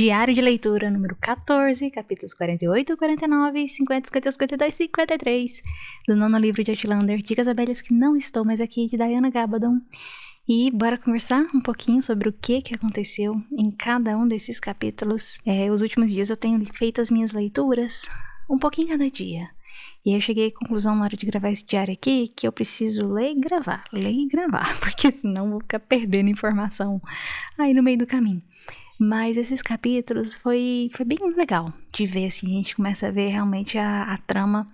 Diário de leitura número 14, capítulos 48, 49, 50, 51, 52 e 53 do nono livro de Outlander, Dicas Abelhas que não estou mais aqui, de Diana Gabaldon. E bora conversar um pouquinho sobre o que aconteceu em cada um desses capítulos. Os últimos dias eu tenho feito as minhas leituras um pouquinho cada dia. E aí eu cheguei à conclusão na hora de gravar esse diário aqui que eu preciso ler e gravar, porque senão eu vou ficar perdendo informação aí no meio do caminho. Mas esses capítulos foi bem legal de ver, assim, a gente começa a ver realmente a trama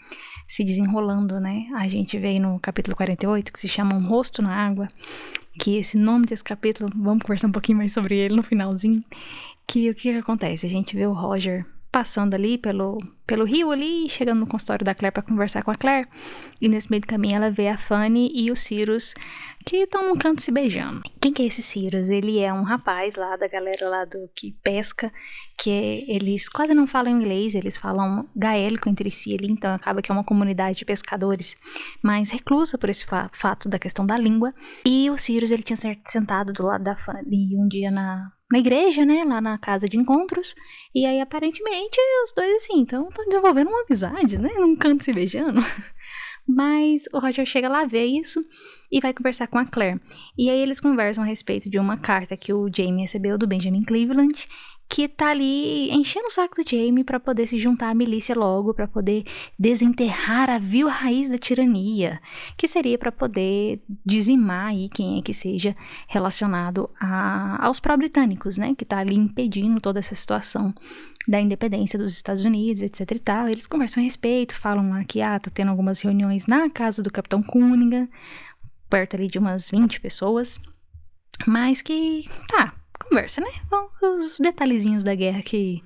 se desenrolando, né? A gente vê aí no capítulo 48, que se chama Um Rosto na Água, que esse nome desse capítulo, vamos conversar um pouquinho mais sobre ele no finalzinho, que o que acontece? A gente vê o Roger passando ali pelo rio ali, chegando no consultório da Claire para conversar com a Claire, e nesse meio do caminho ela vê a Fanny e o Sirius que estão num canto se beijando. Quem que é esse Sirius? Ele é um rapaz lá da galera lá do que pesca, eles quase não falam inglês, eles falam gaélico entre si ali, então acaba que é uma comunidade de pescadores mais reclusa por esse fato da questão da língua. E o Sirius, ele tinha sentado do lado da Fanny um dia na igreja, né, lá na casa de encontros, e aí aparentemente os dois assim, então estão desenvolvendo uma amizade, né, num canto se beijando. Mas o Roger chega lá, vê isso e vai conversar com a Claire. E aí eles conversam a respeito de uma carta que o Jamie recebeu do Benjamin Cleveland, que tá ali enchendo o saco do Jamie pra poder se juntar à milícia logo, pra poder desenterrar a vil raiz da tirania, que seria pra poder dizimar aí quem é que seja relacionado aos pró-britânicos, né, que tá ali impedindo toda essa situação da independência dos Estados Unidos, etc e tal. Eles conversam a respeito, falam lá que tá tendo algumas reuniões na casa do Capitão Cunningham, perto ali de umas 20 pessoas, mas que conversa, né? Bom, os detalhezinhos da guerra que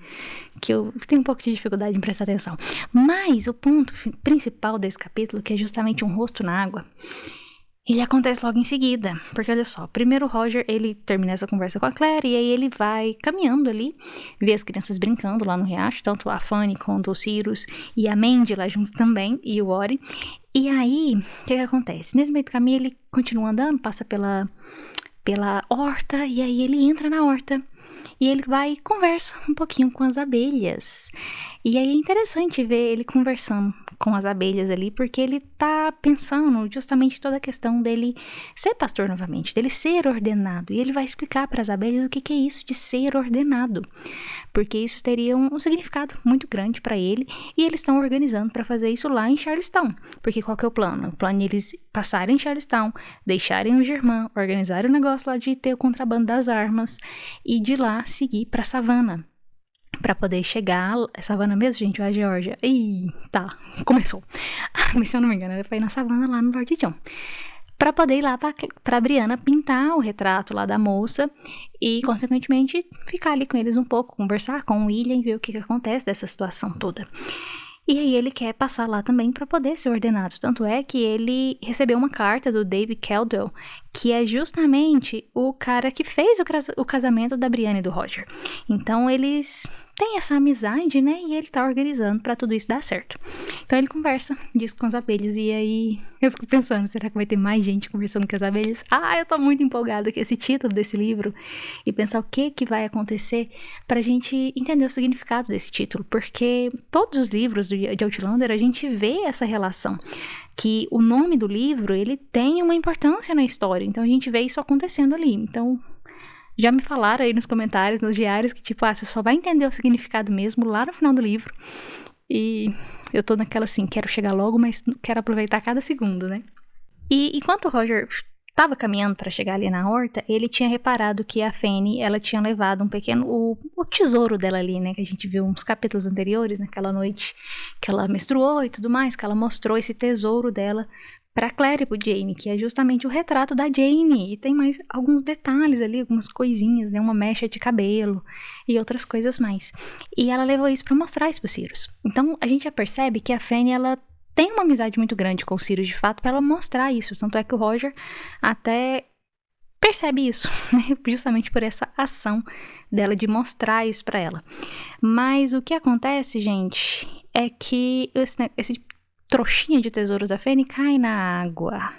eu tenho um pouco de dificuldade em prestar atenção. Mas o ponto principal desse capítulo, que é justamente um rosto na água, ele acontece logo em seguida, porque olha só, primeiro o Roger, ele termina essa conversa com a Claire, e aí ele vai caminhando ali, vê as crianças brincando lá no riacho, tanto a Fanny quanto o Sirius, e a Mandy lá junto também, e o Ori. E aí, o que acontece? Nesse meio do caminho ele continua andando, passa pela horta, e aí ele entra na horta, e ele vai e conversa um pouquinho com as abelhas. E aí é interessante ver ele conversando com as abelhas ali, porque ele tá pensando justamente toda a questão dele ser pastor novamente, dele ser ordenado. E ele vai explicar para as abelhas o que é isso de ser ordenado, porque isso teria um significado muito grande para ele, e eles estão organizando para fazer isso lá em Charlestown. Porque qual que é o plano? O plano é eles passarem em Charlestown, deixarem o Germain, organizarem o negócio lá de ter o contrabando das armas, e de lá seguir pra Savannah, pra poder chegar... É Savannah mesmo, gente? Ou é a Geórgia? Começou. Mas se eu não me engano, ele foi na Savannah lá no Lord John, pra poder ir lá pra Brianna pintar o retrato lá da moça e, consequentemente, ficar ali com eles um pouco, conversar com o William e ver o que acontece dessa situação toda. E aí ele quer passar lá também para poder ser ordenado. Tanto é que ele recebeu uma carta do David Caldwell, que é justamente o cara que fez o casamento da Brianna e do Roger. Então eles têm essa amizade, né? E ele tá organizando para tudo isso dar certo. Então ele conversa disso com as abelhas, e aí eu fico pensando, será que vai ter mais gente conversando com as abelhas? Eu tô muito empolgada com esse título desse livro e pensar o que vai acontecer pra gente entender o significado desse título, porque todos os livros de Outlander a gente vê essa relação, que o nome do livro, ele tem uma importância na história, então a gente vê isso acontecendo ali. Então já me falaram aí nos comentários, nos diários, que tipo, você só vai entender o significado mesmo lá no final do livro. E eu tô naquela assim, quero chegar logo, mas quero aproveitar cada segundo, né? E enquanto o Roger tava caminhando para chegar ali na horta, ele tinha reparado que a Fanny, ela tinha levado um pequeno... O tesouro dela ali, né? Que a gente viu uns capítulos anteriores, naquela noite que ela menstruou e tudo mais, que ela mostrou esse tesouro dela pra Claire e pro Jamie, que é justamente o retrato da Jane, e tem mais alguns detalhes ali, algumas coisinhas, né, uma mecha de cabelo e outras coisas mais. E ela levou isso pra mostrar isso pro Sirius. Então a gente já percebe que a Fanny, ela tem uma amizade muito grande com o Sirius de fato, pra ela mostrar isso, tanto é que o Roger até percebe isso, né, justamente por essa ação dela de mostrar isso pra ela. Mas o que acontece, gente, é que esse trouxinha de tesouros da Fanny cai na água.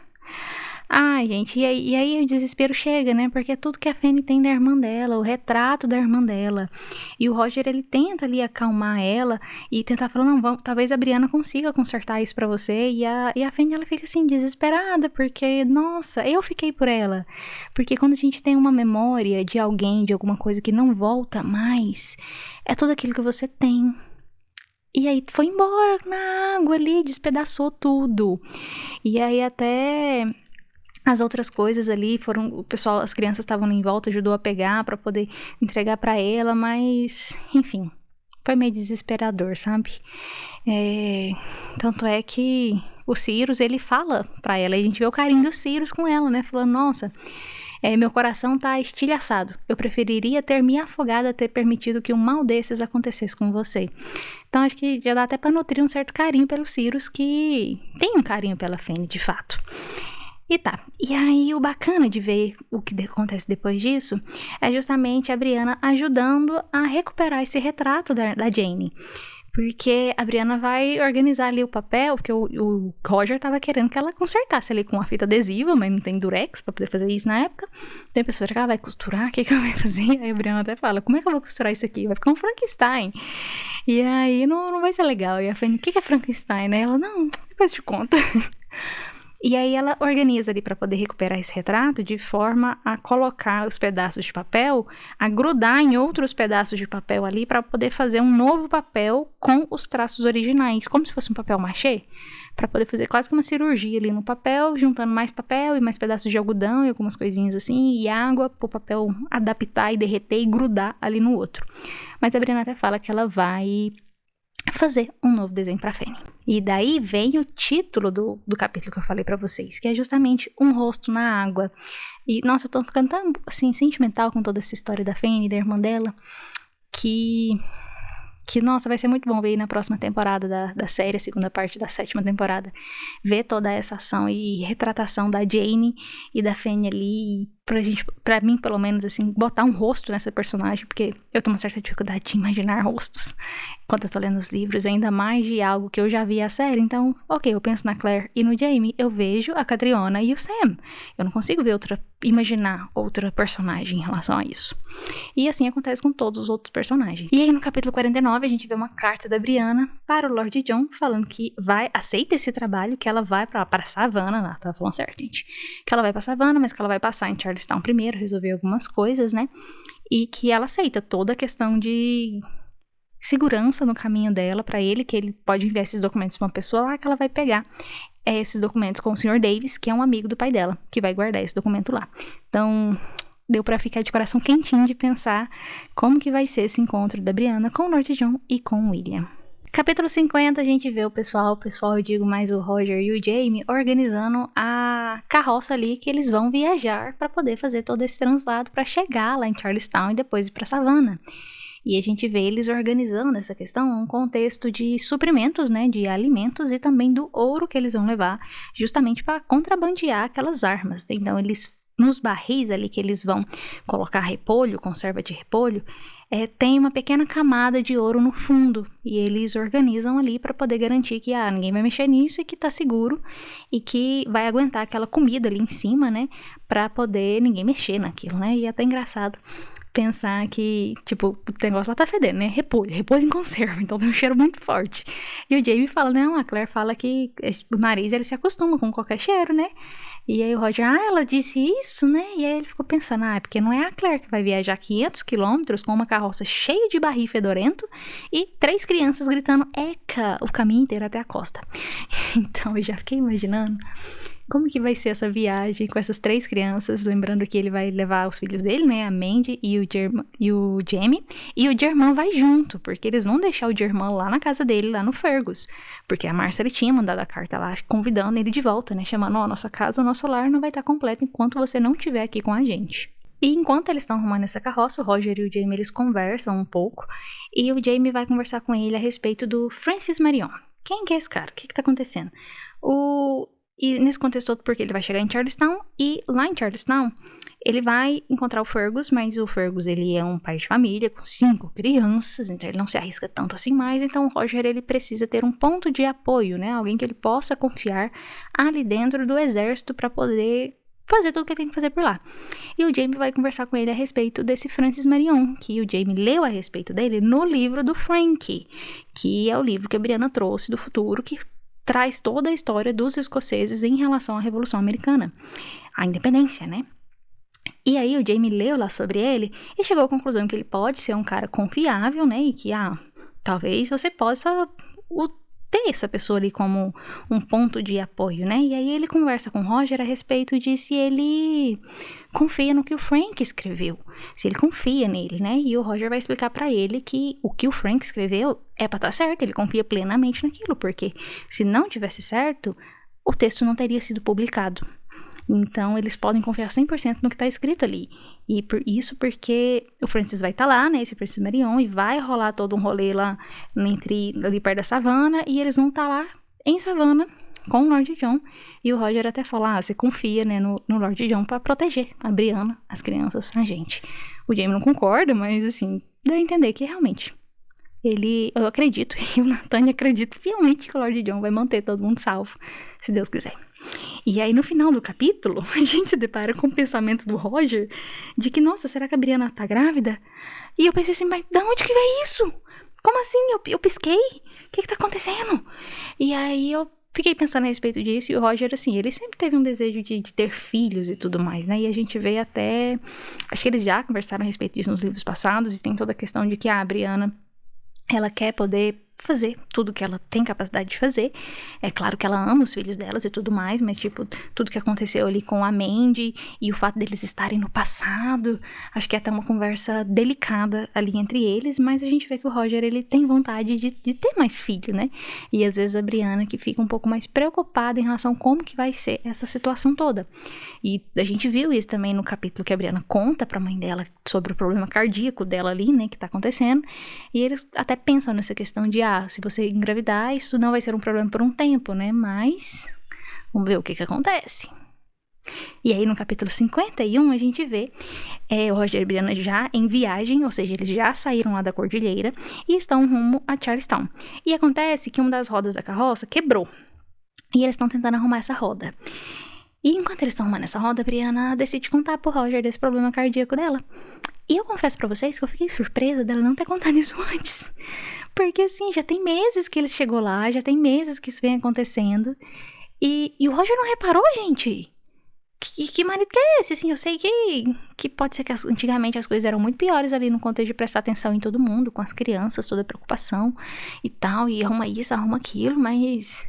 Ai, gente, e aí o desespero chega, né? Porque é tudo que a Fanny tem da irmã dela, o retrato da irmã dela. E o Roger, ele tenta ali acalmar ela e tentar falar, não, vamos, talvez a Brianna consiga consertar isso pra você. E a Fanny, ela fica assim, desesperada, porque, nossa, eu fiquei por ela. Porque quando a gente tem uma memória de alguém, de alguma coisa que não volta mais, é tudo aquilo que você tem. E aí foi embora na água ali, despedaçou tudo. E aí até as outras coisas ali foram, o pessoal, as crianças estavam ali em volta, ajudou a pegar pra poder entregar pra ela, mas enfim, foi meio desesperador, sabe? Tanto é que o Sirius, ele fala pra ela, e a gente vê o carinho do Sirius com ela, né? Falando, nossa, meu coração tá estilhaçado. Eu preferiria ter me afogado a ter permitido que um mal desses acontecesse com você. Então acho que já dá até pra nutrir um certo carinho pelo Sirius, que tem um carinho pela Fanny, de fato. E tá, e aí o bacana de ver o que acontece depois disso é justamente a Brianna ajudando a recuperar esse retrato da Jane. Porque a Brianna vai organizar ali o papel, porque o Roger tava querendo que ela consertasse ali com uma fita adesiva, mas não tem durex pra poder fazer isso na época. Tem pessoa que vai costurar, o que ela vai fazer? Aí a Brianna até fala, como é que eu vou costurar isso aqui? Vai ficar um Frankenstein. E aí não vai ser legal. E a Fanny, o que é Frankenstein, né? Ela, não, depois eu te conto. E aí ela organiza ali para poder recuperar esse retrato de forma a colocar os pedaços de papel, a grudar em outros pedaços de papel ali para poder fazer um novo papel com os traços originais, como se fosse um papel machê, para poder fazer quase que uma cirurgia ali no papel, juntando mais papel e mais pedaços de algodão e algumas coisinhas assim, e água para o papel adaptar e derreter e grudar ali no outro. Mas a Brianna até fala que ela vai fazer um novo desenho pra Fanny. E daí vem o título do capítulo que eu falei pra vocês, que é justamente Um Rosto na Água. E, nossa, eu tô ficando tão, assim, sentimental com toda essa história da Fanny, da irmã dela, que, nossa, vai ser muito bom ver aí na próxima temporada da série, a segunda parte da 7ª temporada, ver toda essa ação e retratação da Jane e da Fanny ali, pra mim, pelo menos, assim, botar um rosto nessa personagem, porque eu tenho uma certa dificuldade de imaginar rostos enquanto eu tô lendo os livros, ainda mais de algo que eu já vi a série. Então, ok, eu penso na Claire e no Jamie, eu vejo a Catriona e o Sam. Eu não consigo imaginar outra personagem em relação a isso. E assim acontece com todos os outros personagens. E aí no capítulo 49 a gente vê uma carta da Brianna para o Lord John falando que aceita esse trabalho, que ela vai para Savannah, não, tava falando certo, gente, que ela vai pra Savannah, mas que ela vai passar em Charlestown primeiro, resolver algumas coisas, né, e que ela aceita toda a questão de segurança no caminho dela para ele, que ele pode enviar esses documentos pra uma pessoa lá, que ela vai pegar esses documentos com o Sr. Davis, que é um amigo do pai dela, que vai guardar esse documento lá. Então, deu pra ficar de coração quentinho de pensar como que vai ser esse encontro da Brianna com o Lord John e com o William. Capítulo 50, a gente vê o pessoal, eu digo mais o Roger e o Jamie, organizando a carroça ali que eles vão viajar para poder fazer todo esse translado para chegar lá em Charlestown e depois ir para Savannah. E a gente vê eles organizando essa questão num contexto de suprimentos, né, de alimentos e também do ouro que eles vão levar, justamente para contrabandear aquelas armas. Então, eles, nos barris ali que eles vão colocar repolho, conserva de repolho, tem uma pequena camada de ouro no fundo. E eles organizam ali para poder garantir que ninguém vai mexer nisso e que tá seguro e que vai aguentar aquela comida ali em cima, né, para poder ninguém mexer naquilo, né. E é até engraçado pensar que, tipo, o negócio lá tá fedendo, né? Repolho em conserva, então tem um cheiro muito forte. E o Jamie fala, não, a Claire fala que o nariz, ele se acostuma com qualquer cheiro, né? E aí o Roger, ela disse isso, né? E aí ele ficou pensando, porque não é a Claire que vai viajar 500 quilômetros com uma carroça cheia de barril fedorento e 3 crianças gritando eca o caminho inteiro até a costa. Então eu já fiquei imaginando como que vai ser essa viagem com essas 3 crianças, lembrando que ele vai levar os filhos dele, né, a Mandy e o Jamie, e o Germain vai junto, porque eles vão deixar o Germain lá na casa dele, lá no Fergus, porque a Marcia, ele tinha mandado a carta lá, convidando ele de volta, né, chamando, nossa casa, o nosso lar não vai estar completo enquanto você não estiver aqui com a gente. E enquanto eles estão arrumando essa carroça, o Roger e o Jamie, eles conversam um pouco, e o Jamie vai conversar com ele a respeito do Francis Marion. Quem que é esse cara? O que tá acontecendo? E nesse contexto todo, porque ele vai chegar em Charlestown, e lá em Charlestown, ele vai encontrar o Fergus, mas o Fergus, ele é um pai de família, com 5 crianças, então ele não se arrisca tanto assim mais, então o Roger, ele precisa ter um ponto de apoio, né, alguém que ele possa confiar ali dentro do exército para poder fazer tudo o que ele tem que fazer por lá. E o Jamie vai conversar com ele a respeito desse Francis Marion, que o Jamie leu a respeito dele no livro do Frank, que é o livro que a Brianna trouxe do futuro, que traz toda a história dos escoceses em relação à Revolução Americana, a independência, né? E aí o Jamie leu lá sobre ele e chegou à conclusão que ele pode ser um cara confiável, né? E que, talvez você possa ter essa pessoa ali como um ponto de apoio, né? E aí ele conversa com o Roger a respeito de se ele confia no que o Frank escreveu, se ele confia nele, né? E o Roger vai explicar pra ele que o que o Frank escreveu é pra estar certo, ele confia plenamente naquilo, porque se não tivesse certo, o texto não teria sido publicado. Então, eles podem confiar 100% no que tá escrito ali. E isso porque o Francis vai estar lá, né? Esse Francis Marion, e vai rolar todo um rolê lá ali perto da savana, e eles vão estar lá em savana com o Lord John. E o Roger até fala, você confia, né, no Lord John pra proteger a Brianna, as crianças, a gente. O Jamie não concorda, mas assim, dá a entender que realmente eu acredito, e o Nathaniel acredita fielmente que o Lord John vai manter todo mundo salvo, se Deus quiser. E aí, no final do capítulo, a gente se depara com o pensamento do Roger de que, nossa, será que a Brianna tá grávida? E eu pensei assim, mas da onde que veio isso? Como assim? Eu pisquei? O que tá acontecendo? E aí, eu fiquei pensando a respeito disso, e o Roger, assim, ele sempre teve um desejo de ter filhos e tudo mais, né? E a gente vê até... Acho que eles já conversaram a respeito disso nos livros passados, e tem toda a questão de que a Brianna, ela quer poder fazer tudo que ela tem capacidade de fazer. É claro que ela ama os filhos delas e tudo mais, mas tipo, tudo que aconteceu ali com a Mandy e o fato deles estarem no passado, acho que é até uma conversa delicada ali entre eles, mas a gente vê que o Roger, ele tem vontade de ter mais filho, né? E às vezes a Brianna que fica um pouco mais preocupada em relação a como que vai ser essa situação toda. E a gente viu isso também no capítulo que a Brianna conta pra mãe dela sobre o problema cardíaco dela ali, né, que tá acontecendo, e eles até pensam nessa questão de, se você engravidar, isso não vai ser um problema por um tempo, né? Mas vamos ver o que acontece. E aí no capítulo 51 a gente vê o Roger e a Brianna já em viagem, ou seja, eles já saíram lá da cordilheira e estão rumo a Charlestown. E acontece que uma das rodas da carroça quebrou. E eles estão tentando arrumar essa roda. E enquanto eles estão arrumando essa roda, a Brianna decide contar pro Roger desse problema cardíaco dela. E eu confesso pra vocês que eu fiquei surpresa dela não ter contado isso antes. Porque, assim, já tem meses que ele chegou lá, já tem meses que isso vem acontecendo. E o Roger não reparou, gente? Que marido que é esse? Assim, eu sei que pode ser que antigamente as coisas eram muito piores ali no contexto de prestar atenção em todo mundo, com as crianças, toda a preocupação e tal, e arruma isso, arruma aquilo, mas...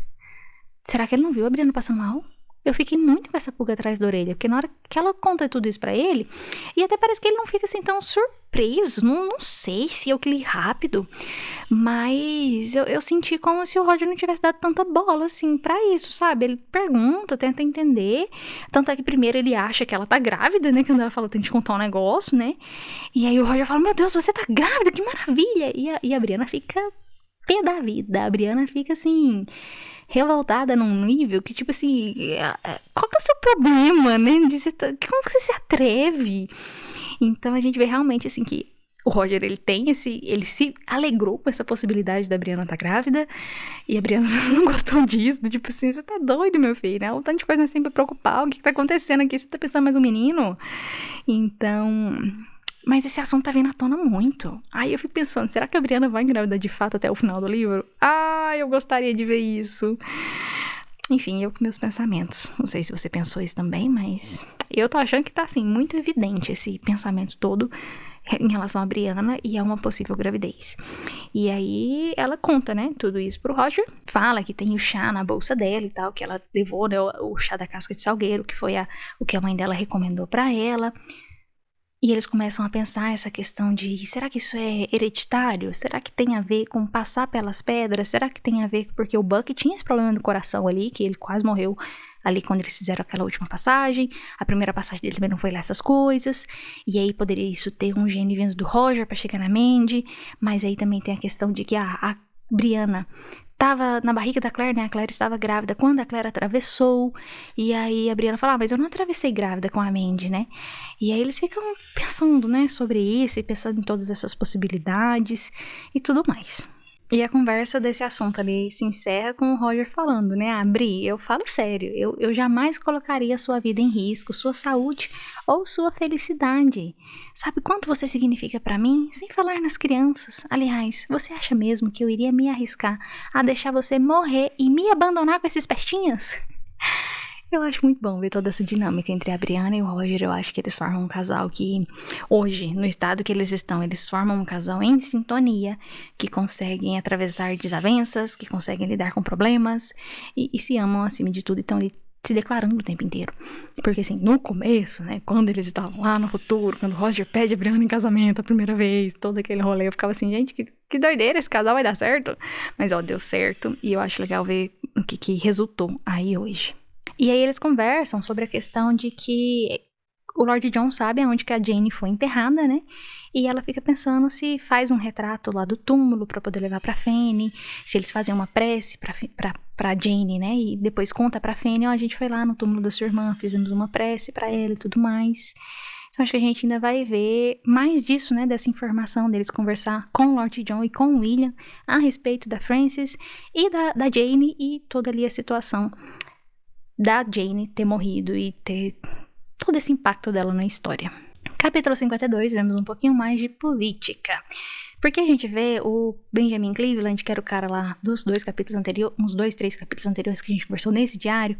Será que ele não viu a Brianna passando mal? Eu fiquei muito com essa pulga atrás da orelha, porque na hora que ela conta tudo isso pra ele, e até parece que ele não fica assim tão surpreso, não sei se eu que li rápido, mas eu senti como se o Roger não tivesse dado tanta bola, assim, pra isso, sabe? Ele pergunta, tenta entender, tanto é que primeiro ele acha que ela tá grávida, né, quando ela fala, tem que te contar um negócio, né, e aí o Roger fala, meu Deus, você tá grávida, que maravilha, e a Brianna fica pé da vida, a Brianna fica assim... revoltada num nível que, tipo assim, qual que é o seu problema, né? Como que você se atreve? Então, a gente vê realmente, assim, que o Roger, ele se alegrou com essa possibilidade da Brianna estar grávida, e a Brianna não gostou disso, tipo assim, você tá doido, meu filho, né? Um tanto de coisa assim pra preocupar, o que tá acontecendo aqui? Você tá pensando mais um menino? Então... Mas esse assunto tá vindo à tona muito. Aí eu fico pensando, será que a Brianna vai engravidar de fato até o final do livro? Eu gostaria de ver isso. Enfim, eu com meus pensamentos. Não sei se você pensou isso também, mas... eu tô achando que tá, assim, muito evidente esse pensamento todo em relação a Brianna e a uma possível gravidez. E aí ela conta, né, tudo isso pro Roger. Fala que tem o chá na bolsa dela e tal, que ela levou, né, o chá da casca de salgueiro, que foi o que a mãe dela recomendou pra ela. E eles começam a pensar essa questão de, será que isso é hereditário? Será que tem a ver com passar pelas pedras? Será que tem a ver porque o Buck tinha esse problema do coração ali, que ele quase morreu ali quando eles fizeram aquela última passagem. A primeira passagem dele também não foi lá essas coisas. E aí poderia isso ter um gene vindo do Roger pra chegar na Mandy. Mas aí também tem a questão de que a Brianna... estava na barriga da Claire, né? A Claire estava grávida quando a Claire atravessou. E aí a Brianna fala, mas eu não atravessei grávida com a Mandy, né? E aí eles ficam pensando, né, sobre isso e pensando em todas essas possibilidades e tudo mais. E a conversa desse assunto ali se encerra com o Roger falando, né? Ah, Bri, eu falo sério, eu jamais colocaria sua vida em risco, sua saúde ou sua felicidade. Sabe quanto você significa pra mim? Sem falar nas crianças. Aliás, você acha mesmo que eu iria me arriscar a deixar você morrer e me abandonar com esses pestinhas? Eu acho muito bom ver toda essa dinâmica entre a Brianna e o Roger. Eu acho que eles formam um casal que, hoje, no estado que eles estão, eles formam um casal em sintonia, que conseguem atravessar desavenças, que conseguem lidar com problemas e se amam acima de tudo e estão ali se declarando o tempo inteiro. Porque assim, no começo, né, quando eles estavam lá no futuro, quando o Roger pede a Brianna em casamento a primeira vez, todo aquele rolê, eu ficava assim, gente, que doideira, esse casal vai dar certo? Mas ó, deu certo e eu acho legal ver o que resultou aí hoje. E aí eles conversam sobre a questão de que o Lord John sabe aonde que a Jane foi enterrada, né? E ela fica pensando se faz um retrato lá do túmulo pra poder levar pra Fanny, se eles fazem uma prece pra Jane, né? E depois conta pra Fanny, ó, a gente foi lá no túmulo da sua irmã, fizemos uma prece pra ela e tudo mais. Então acho que a gente ainda vai ver mais disso, né? Dessa informação deles conversar com o Lord John e com o William a respeito da Frances e da Jane e toda ali a situação da Jane ter morrido e ter todo esse impacto dela na história. Capítulo 52, vemos um pouquinho mais de política. Porque a gente vê o Benjamin Cleveland, que era o cara lá dos 2 capítulos anteriores, uns 2, 3 capítulos anteriores que a gente conversou nesse diário,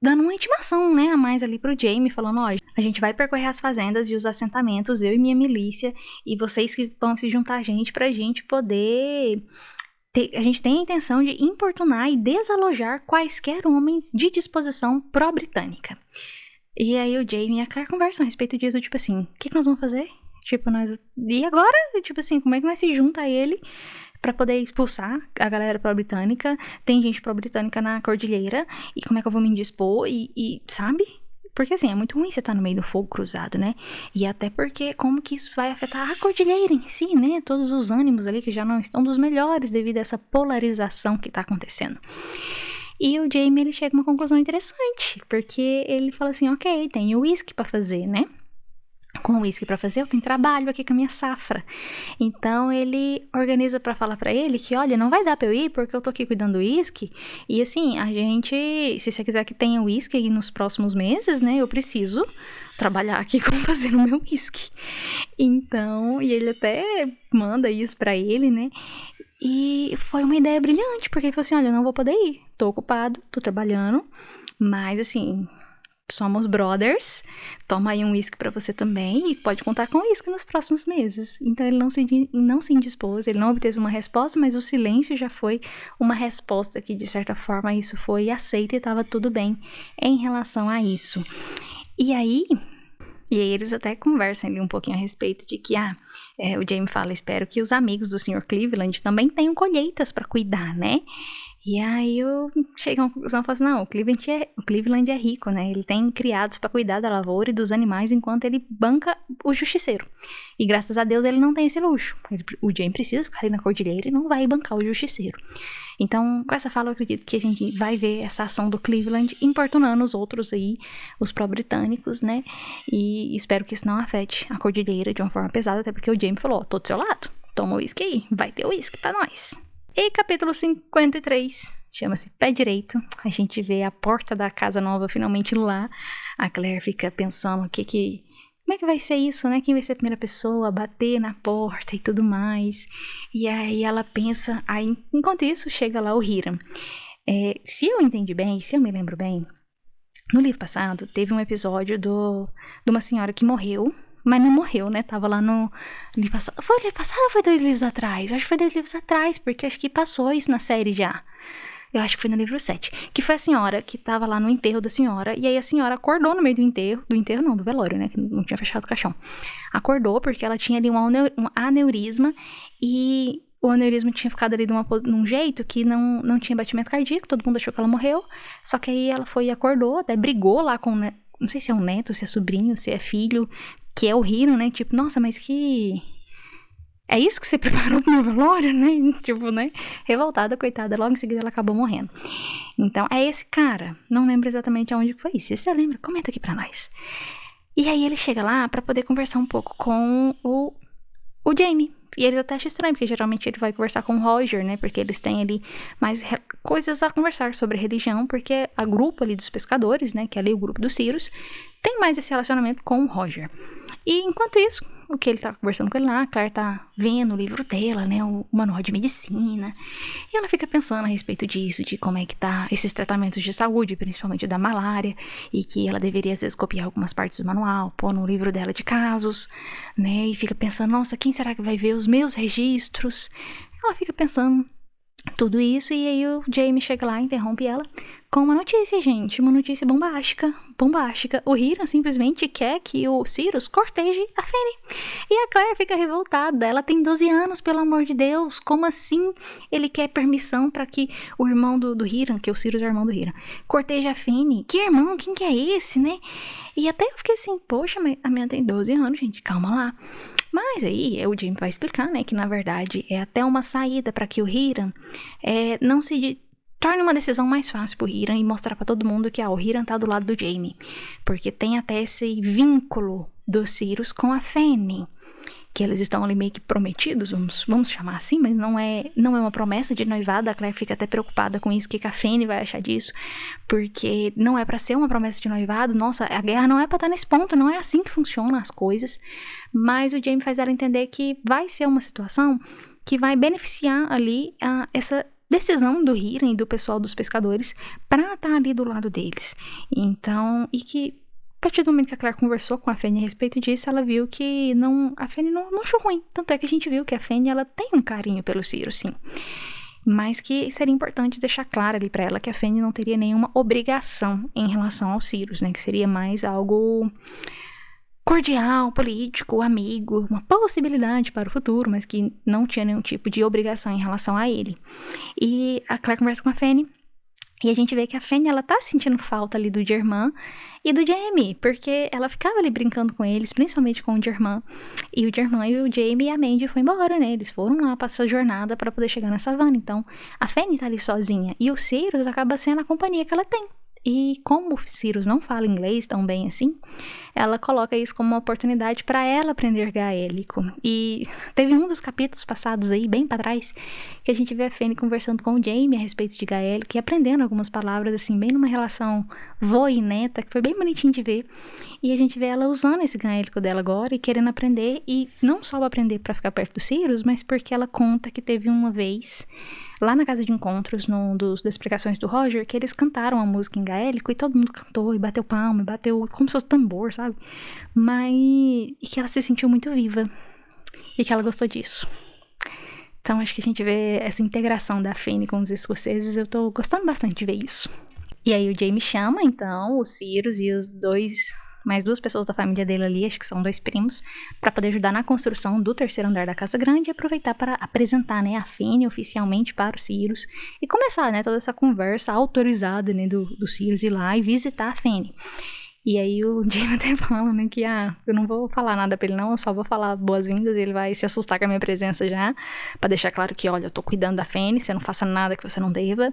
dando uma intimação, né, a mais ali pro Jaime, falando, ó, a gente vai percorrer as fazendas e os assentamentos, eu e minha milícia, e vocês que vão se juntar a gente pra gente poder... A gente tem a intenção de importunar e desalojar quaisquer homens de disposição pró-britânica. E aí o Jaime e a Claire conversam a respeito disso, tipo assim, o que nós vamos fazer? Tipo, e agora? Tipo assim, como é que nós se junta a ele pra poder expulsar a galera pró-britânica? Tem gente pró-britânica na cordilheira, e como é que eu vou me indispor? E sabe? Porque assim, é muito ruim você estar no meio do fogo cruzado, né? E até porque como que isso vai afetar a cordilheira em si, né? Todos os ânimos ali que já não estão dos melhores devido a essa polarização que tá acontecendo. E o Jaime, ele chega a uma conclusão interessante, porque ele fala assim, ok, tem o uísque pra fazer, né? Com o uísque pra fazer, eu tenho trabalho aqui com a minha safra. Então, ele organiza pra falar pra ele que, olha, não vai dar pra eu ir porque eu tô aqui cuidando do uísque. E assim, a gente, se você quiser que tenha uísque aí nos próximos meses, né, eu preciso trabalhar aqui como fazendo o meu uísque. Então, e ele até manda isso pra ele, né? E foi uma ideia brilhante, porque ele falou assim, olha, eu não vou poder ir. Tô ocupado, tô trabalhando, mas assim... somos brothers, toma aí um uísque pra você também e pode contar com uísque nos próximos meses. Então ele não se indispôs, ele não obteve uma resposta, mas o silêncio já foi uma resposta que de certa forma isso foi aceita e estava tudo bem em relação a isso. E aí eles até conversam ali um pouquinho a respeito de que, o Jaime fala, espero que os amigos do Sr. Cleveland também tenham colheitas pra cuidar, né? E aí chega a uma conclusão e fala assim, não, o Cleveland é rico, né? Ele tem criados pra cuidar da lavoura e dos animais enquanto ele banca o justiceiro. E graças a Deus ele não tem esse luxo. O Jaime precisa ficar ali na cordilheira e não vai bancar o justiceiro. Então, com essa fala, eu acredito que a gente vai ver essa ação do Cleveland importunando os outros aí, os pró-britânicos, né? E espero que isso não afete a cordilheira de uma forma pesada, até porque o Jaime falou, tô do seu lado, toma o uísque aí, vai ter uísque pra nós. E capítulo 53, chama-se Pé Direito. A gente vê a porta da casa nova finalmente lá. A Claire fica pensando como é que vai ser isso, né? Quem vai ser a primeira pessoa a bater na porta e tudo mais. E aí ela pensa, aí enquanto isso chega lá o Hiram. Se eu entendi bem, se eu me lembro bem, no livro passado teve um episódio de uma senhora que morreu. Mas não morreu, né? Tava lá no livro passado. Foi livro passado ou foi 2 livros atrás? Eu acho que foi 2 livros atrás, porque acho que passou isso na série já. Eu acho que foi no livro 7. Que foi a senhora que tava lá no enterro da senhora. E aí a senhora acordou no meio do enterro. Do enterro não, do velório, né? Que não tinha fechado o caixão. Acordou porque ela tinha ali um aneurisma. E o aneurisma tinha ficado ali num jeito que não tinha batimento cardíaco. Todo mundo achou que ela morreu. Só que aí ela foi e acordou. Até brigou lá com... Não sei se é um neto, se é sobrinho, se é filho... Que é o Hiram, né? Tipo, nossa, mas que... É isso que você preparou pro meu velório, né? Tipo, né? Revoltada, coitada. Logo em seguida ela acabou morrendo. Então, é esse cara. Não lembro exatamente aonde foi isso. Se você lembra, comenta aqui pra nós. E aí ele chega lá pra poder conversar um pouco com o Jaime. E ele até acha estranho, porque geralmente ele vai conversar com o Roger, né? Porque eles têm ali mais coisas a conversar sobre religião, porque a grupo ali dos pescadores, né? Que é ali o grupo dos Sirius, tem mais esse relacionamento com o Roger. E enquanto isso, o que ele tá conversando com ele lá, a Claire tá vendo o livro dela, né, o manual de medicina, e ela fica pensando a respeito disso, de como é que tá esses tratamentos de saúde, principalmente da malária, e que ela deveria às vezes copiar algumas partes do manual, pôr no livro dela de casos, né, e fica pensando, nossa, quem será que vai ver os meus registros? Ela fica pensando tudo isso, e aí o Jaime chega lá e interrompe ela com uma notícia, gente, uma notícia bombástica. O Hiram simplesmente quer que o Sirius corteje a Fanny. E a Claire fica revoltada, ela tem 12 anos, pelo amor de Deus, como assim ele quer permissão para que o irmão do Hiram, que o Sirius é o irmão do Hiram, corteja a Fanny? Que irmão, quem que é esse, né? E até eu fiquei assim, poxa, mas a minha tem 12 anos, gente, calma lá. Mas aí o Jaime vai explicar, né, que na verdade é até uma saída para que o Hiram não se torne uma decisão mais fácil pro Hiram e mostrar pra todo mundo que o Hiram tá do lado do Jaime. Porque tem até esse vínculo dos Sirius com a Fanny, que eles estão ali meio que prometidos, vamos chamar assim, mas não é uma promessa de noivado. A Claire fica até preocupada com isso, que a Fanny vai achar disso, porque não é pra ser uma promessa de noivado. Nossa, a guerra não é pra estar nesse ponto, não é assim que funcionam as coisas. Mas o Jaime faz ela entender que vai ser uma situação que vai beneficiar ali essa decisão do Hiram e do pessoal dos pescadores pra estar ali do lado deles. Então, e que a partir do momento que a Claire conversou com a Fanny a respeito disso, ela viu que a Fanny não achou ruim. Tanto é que a gente viu que a Fanny, ela tem um carinho pelo Sirius, sim. Mas que seria importante deixar claro ali pra ela que a Fanny não teria nenhuma obrigação em relação ao Sirius, né? Que seria mais algo cordial, político, amigo, uma possibilidade para o futuro, mas que não tinha nenhum tipo de obrigação em relação a ele. E a Claire conversa com a Fanny, e a gente vê que a Fanny, ela tá sentindo falta ali do Germain e do Jaime, porque ela ficava ali brincando com eles, principalmente com o Germain. E o Germain e o Jaime e a Mandy foram embora, né? Eles foram lá pra essa jornada para poder chegar na savana. Então, a Fanny tá ali sozinha, e o Sirius acaba sendo a companhia que ela tem. E como o Sirius não fala inglês tão bem assim, ela coloca isso como uma oportunidade para ela aprender gaélico. E teve um dos capítulos passados aí, bem para trás, que a gente vê a Fanny conversando com o Jaime a respeito de gaélico e aprendendo algumas palavras, assim, bem numa relação vô e neta, que foi bem bonitinho de ver. E a gente vê ela usando esse gaélico dela agora e querendo aprender, e não só aprender para ficar perto do Sirius, mas porque ela conta que teve uma vez lá na casa de encontros, das pregações do Roger, que eles cantaram a música em gaélico e todo mundo cantou e bateu palma, bateu como se fosse tambor, sabe? E que ela se sentiu muito viva e que ela gostou disso. Então acho que a gente vê essa integração da Fanny com os escoceses, eu tô gostando bastante de ver isso. E aí o Jaime chama, então, o Sirius e mais duas pessoas da família dele ali, acho que são 2 primos, para poder ajudar na construção do 3º andar da Casa Grande e aproveitar para apresentar, né, a Fanny oficialmente para o Sirius e começar, né, toda essa conversa autorizada, né, do Sirius ir lá e visitar a Fanny. E aí o Jaime até fala, né, que eu não vou falar nada pra ele não, eu só vou falar boas-vindas e ele vai se assustar com a minha presença já, pra deixar claro que, olha, eu tô cuidando da Fanny, você não faça nada que você não deva.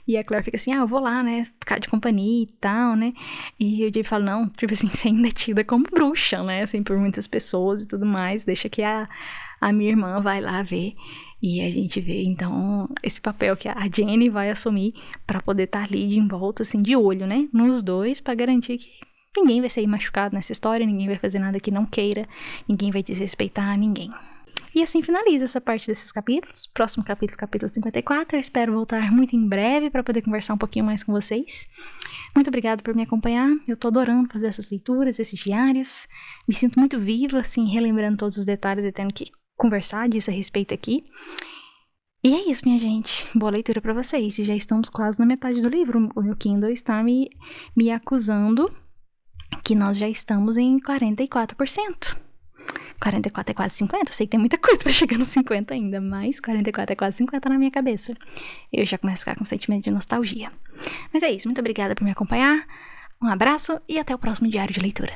E a Claire fica assim, eu vou lá, né, ficar de companhia e tal, né. E o Jaime fala, não, tipo assim, você ainda é tida como bruxa, né, assim, por muitas pessoas e tudo mais, deixa que a minha irmã vai lá ver. E a gente vê, então, esse papel que a Jenny vai assumir pra poder estar ali de volta, assim, de olho, né, nos dois, pra garantir que ninguém vai sair machucado nessa história, ninguém vai fazer nada que não queira, ninguém vai desrespeitar ninguém. E assim finaliza essa parte desses capítulos. Próximo capítulo, capítulo 54. Eu espero voltar muito em breve para poder conversar um pouquinho mais com vocês. Muito obrigada por me acompanhar. Eu tô adorando fazer essas leituras, esses diários. Me sinto muito viva, assim, relembrando todos os detalhes e tendo que conversar disso a respeito aqui. E é isso, minha gente. Boa leitura para vocês. E já estamos quase na metade do livro. O meu Kindle está me acusando que nós já estamos em 44%. 44 é quase 50, eu sei que tem muita coisa pra chegar nos 50 ainda, mas 44 é quase 50 na minha cabeça. Eu já começo a ficar com um sentimento de nostalgia. Mas é isso, muito obrigada por me acompanhar, um abraço e até o próximo diário de leitura.